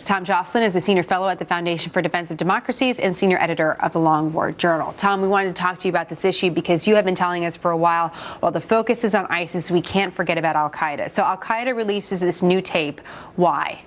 Tom Joscelyn is a senior fellow at the Foundation for Defense of Democracies and senior editor of the Long War Journal. Tom, we wanted to talk to you about this issue because you have been telling us for a while, while the focus is on ISIS, we can't forget about al-Qaeda. So al-Qaeda releases this new tape. Why?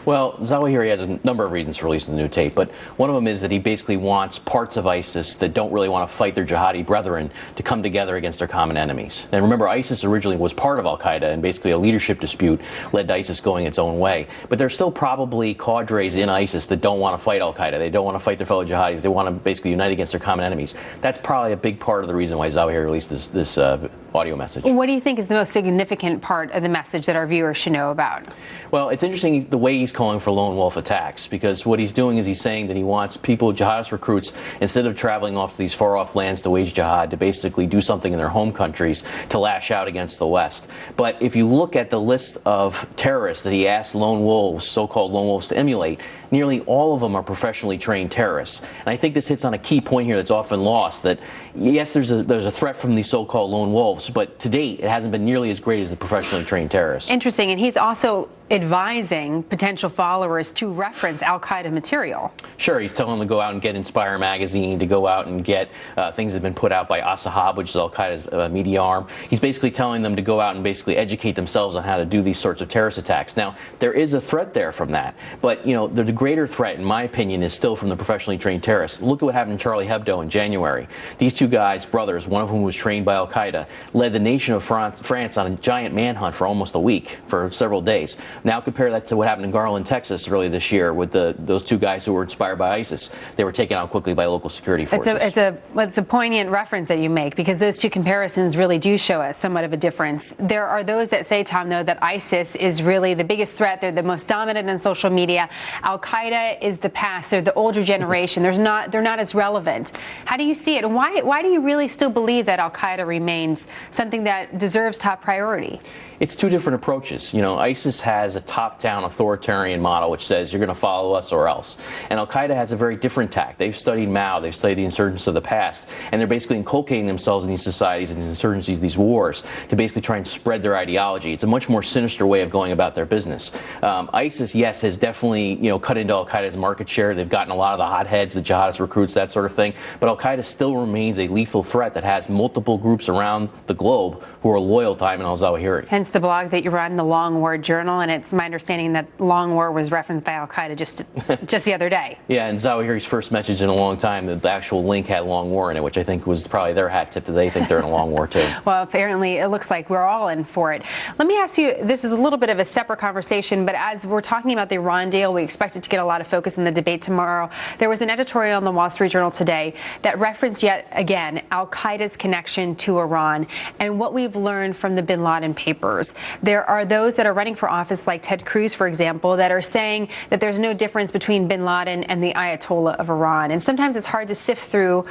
Well, Zawahiri has a number of reasons for releasing the new tape, but one of them is that he basically wants parts of ISIS that don't really want to fight their jihadi brethren to come together against their common enemies. And remember, ISIS originally was part of al-Qaeda, and basically a leadership dispute led to ISIS going its own way. But there's still probably cadres in ISIS that don't want to fight al-Qaeda. They don't want to fight their fellow jihadis. They want to basically unite against their common enemies. That's probably a big part of the reason why Zawahiri released this audio message. What do you think is the most significant part of the message that our viewers should know about? Well, it's interesting the way he's calling for lone wolf attacks, because what he's doing is he's saying that he wants people, jihadist recruits, instead of traveling off to these far-off lands to wage jihad, to basically do something in their home countries to lash out against the West. But if you look at the list of terrorists that he asked lone wolves, so-called lone wolves, to emulate, nearly all of them are professionally trained terrorists. And I think this hits on a key point here that's often lost, that yes, there's a threat from these so-called lone wolves, but to date it hasn't been nearly as great as the professionally trained terrorists. Interesting, and he's also advising potential followers to reference al-Qaeda material. Sure, he's telling them to go out and get Inspire magazine, to go out and get things that have been put out by Asahab, which is al-Qaeda's media arm. He's basically telling them to go out and basically educate themselves on how to do these sorts of terrorist attacks. Now, there is a threat there from that, but you know, the greater threat, in my opinion, is still from the professionally trained terrorists. Look at what happened in Charlie Hebdo in January. These two guys, brothers, one of whom was trained by al-Qaeda, led the nation of France on a giant manhunt for almost a week, for several days. Now compare that to what happened in Garland, Texas earlier this year with those two guys who were inspired by ISIS. They were taken out quickly by local security forces. It's a poignant reference that you make, because those two comparisons really do show us somewhat of a difference. There are those that say, Tom, though, that ISIS is really the biggest threat. They're the most dominant in social media. Al-Qaeda is the past. They're the older generation. They're not as relevant. How do you see it? And why do you really still believe that Al-Qaeda remains something that deserves top priority? It's two different approaches. You know, ISIS has a top-down authoritarian model which says you're going to follow us or else. And al-Qaeda has a very different tack. They've studied Mao, they've studied the insurgents of the past, and they're basically inculcating themselves in these societies, and these insurgencies, these wars, to basically try and spread their ideology. It's a much more sinister way of going about their business. ISIS, yes, has definitely, cut into al-Qaeda's market share. They've gotten a lot of the hotheads, the jihadist recruits, that sort of thing. But al-Qaeda still remains a lethal threat that has multiple groups around the globe who are loyal to Ayman al-Zawahiri. Hence the blog that you run, the Long War Journal, and it's my understanding that Long War was referenced by al-Qaeda just the other day. Yeah, and Zawahiri's first message in a long time, the actual link had Long War in it, which I think was probably their hat tip that they think they're in a long war too. Well, apparently it looks like we're all in for it. Let me ask you, this is a little bit of a separate conversation, but as we're talking about the Iran deal, we expect it to get a lot of focus in the debate tomorrow. There was an editorial in the Wall Street Journal today that referenced yet again al-Qaeda's connection to Iran and what we've learned from the bin Laden papers. There are those that are running for office, like Ted Cruz, for example, that are saying that there's no difference between bin Laden and the Ayatollah of Iran. And sometimes it's hard to sift through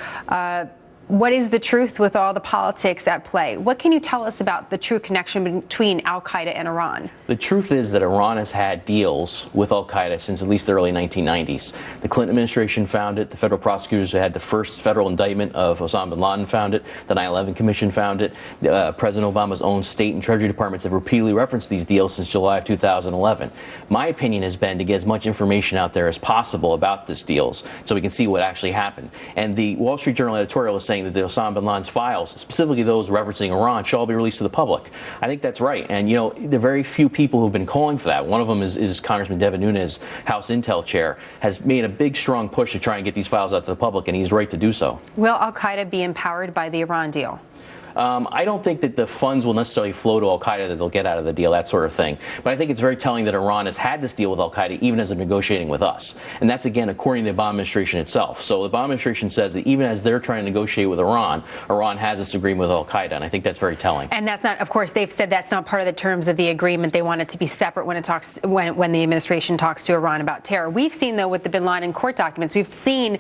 what is the truth with all the politics at play. What can you tell us about the true connection between al-Qaeda and Iran? The truth is that Iran has had deals with al-Qaeda since at least the early 1990s. The Clinton administration found it. The federal prosecutors who had the first federal indictment of Osama bin Laden found it. The 9/11 Commission found it. President Obama's own state and treasury departments have repeatedly referenced these deals since July of 2011. My opinion has been to get as much information out there as possible about these deals so we can see what actually happened. And the Wall Street Journal editorial is saying that the Osama bin Laden's files, specifically those referencing Iran, should all be released to the public. I think that's right. And, there are very few people who've been calling for that. One of them is Congressman Devin Nunes, House Intel Chair, has made a big, strong push to try and get these files out to the public, and he's right to do so. Will al-Qaeda be empowered by the Iran deal? I don't think that the funds will necessarily flow to al-Qaeda that they'll get out of the deal, that sort of thing. But I think it's very telling that Iran has had this deal with al-Qaeda even as they're negotiating with us. And that's, again, according to the Obama administration itself. So the Obama administration says that even as they're trying to negotiate with Iran, Iran has this agreement with al-Qaeda. And I think that's very telling. And that's not, of course, they've said that's not part of the terms of the agreement. They want it to be separate when the administration talks to Iran about terror. We've seen, though, with the bin Laden court documents, we've seen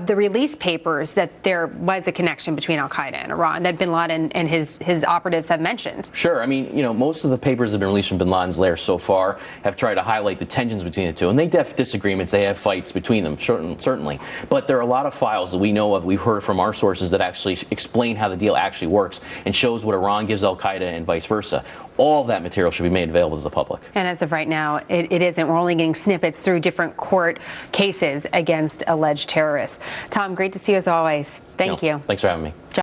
the release papers that there was a connection between al-Qaeda and Iran, that bin Laden and his operatives have mentioned. Sure. I mean, most of the papers that have been released from bin Laden's lair so far have tried to highlight the tensions between the two. And they have disagreements. They have fights between them, certainly. But there are a lot of files that we know of, we've heard from our sources, that actually explain how the deal actually works and shows what Iran gives al-Qaeda and vice versa. All of that material should be made available to the public. And as of right now, it isn't. We're only getting snippets through different court cases against alleged terrorists. Tom, great to see you as always. Thank you. Thanks for having me.